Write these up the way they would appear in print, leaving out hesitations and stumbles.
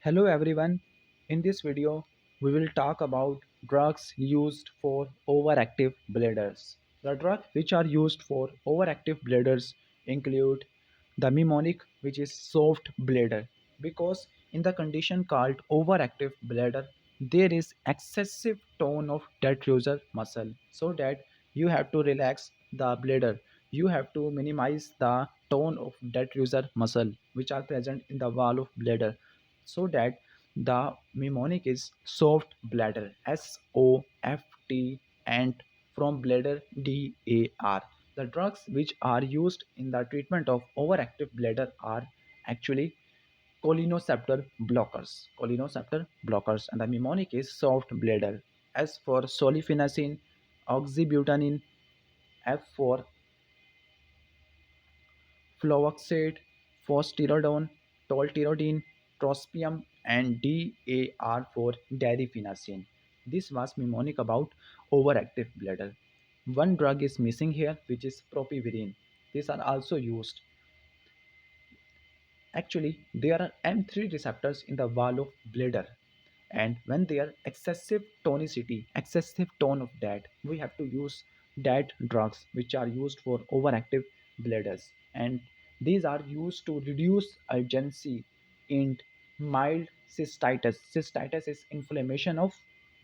Hello everyone. In this video, we will talk about drugs used for overactive bladders. The drugs which are used for overactive bladders include the mnemonic, which is soft bladder, because in the condition called overactive bladder, there is excessive tone of detrusor muscle, so that you have to relax the bladder. You have to minimize the tone of detrusor muscle which are present in the wall of bladder, so that the mnemonic is soft bladder, SOFT, and from bladder, DAR. The drugs which are used in the treatment of overactive bladder are actually cholinesterase blockers, and the mnemonic is soft bladder. S for solifenacin, oxybutinin, F for fluoxetine, phosphoridone, tolterodine, trospium, and DAR for darifenacin. This was mnemonic about overactive bladder. One drug is missing here, which is propivirine. These are also used. Actually, there are M3 receptors in the wall of bladder, and when there excessive tonicity, excessive tone of that, we have to use that drugs which are used for overactive bladders, and these are used to reduce urgency in mild cystitis. Cystitis is inflammation of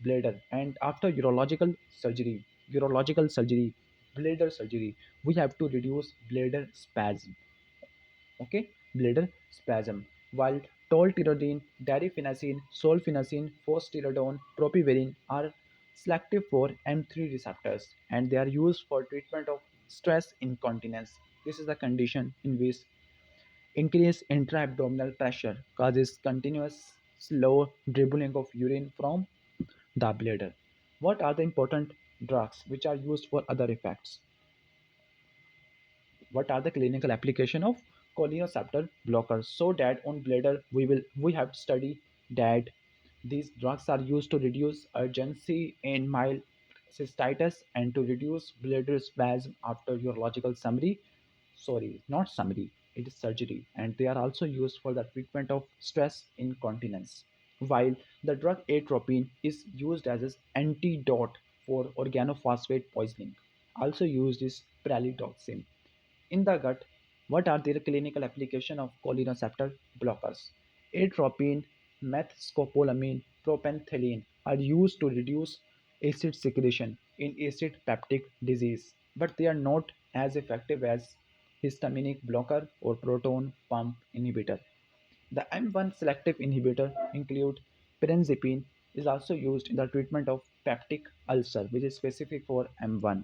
bladder, and after urological surgery, bladder surgery, we have to reduce bladder spasm. Okay, bladder spasm. While tolterodine, darifenacin, solfenacin, phosphoridone, propivarin are selective for M3 receptors, and they are used for treatment of stress incontinence. This is the condition in which increased intra-abdominal pressure causes continuous slow dribbling of urine from the bladder. What are the important drugs which are used for other effects? What are the clinical application of cholinesterase blockers? So that on bladder we have studied that these drugs are used to reduce urgency in mild cystitis and to reduce bladder spasm after urological summary. Sorry, not summary, it is surgery, and they are also used for the treatment of stress incontinence. While the drug atropine is used as an antidote for organophosphate poisoning, also used is pralidoxime. In the gut, what are the clinical application of cholinesterase blockers? Atropine, methscopolamine, propenthyline are used to reduce acid secretion in acid peptic disease, but they are not as effective as histaminic blocker or proton pump inhibitor. The M1 selective inhibitor include pirenzepine is also used in the treatment of peptic ulcer, which is specific for M1.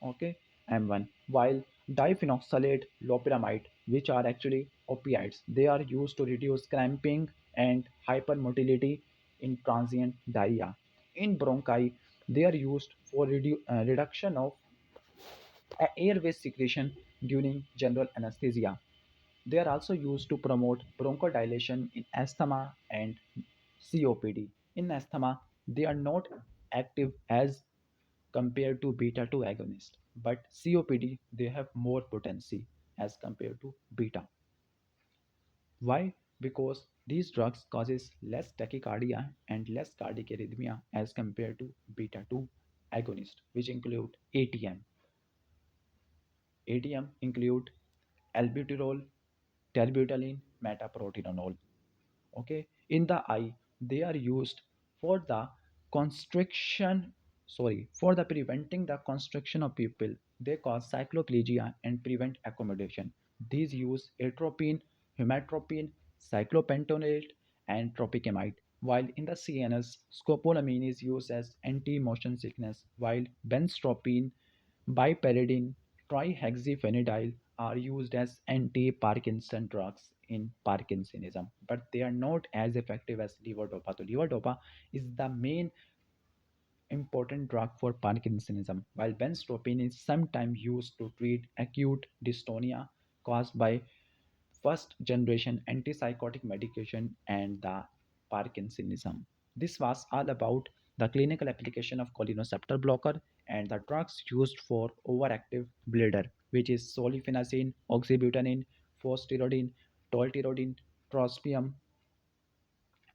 Okay, M1. While diphenoxylate, loperamide, which are actually opiates, they are used to reduce cramping and hypermotility in transient diarrhea. In bronchi, they are used for reduction of airway secretion during general anesthesia. They are also used to promote bronchodilation in asthma and COPD. In asthma, they are not active as compared to beta 2 agonist, but COPD they have more potency as compared to beta. Why? Because these drugs causes less tachycardia and less cardiac arrhythmia as compared to beta 2 agonist, which include ATM. ATM include albuterol, terbutaline, metaproterenol. Okay, in the eye they are used for the constriction, sorry, for the preventing the constriction of pupil. They cause cycloplegia and prevent accommodation. These use atropine, hematropine, cyclopentonate, and tropicamide. While in the CNS, scopolamine is used as anti-motion sickness, while benztropine, biparidine, trihexyphenidyl are used as anti-Parkinson drugs in Parkinsonism, but they are not as effective as levodopa. So levodopa is the main important drug for Parkinsonism, while benztropine is sometimes used to treat acute dystonia caused by first generation antipsychotic medication and the Parkinsonism. This was all about the clinical application of cholinesterase blocker and the drugs used for overactive bladder, which is solifenacin, oxybutinin, phosphoridone, tolterodine, trospium,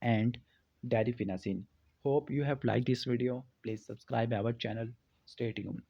and darifenacin. Hope you have liked this video. Please subscribe our channel. Stay tuned.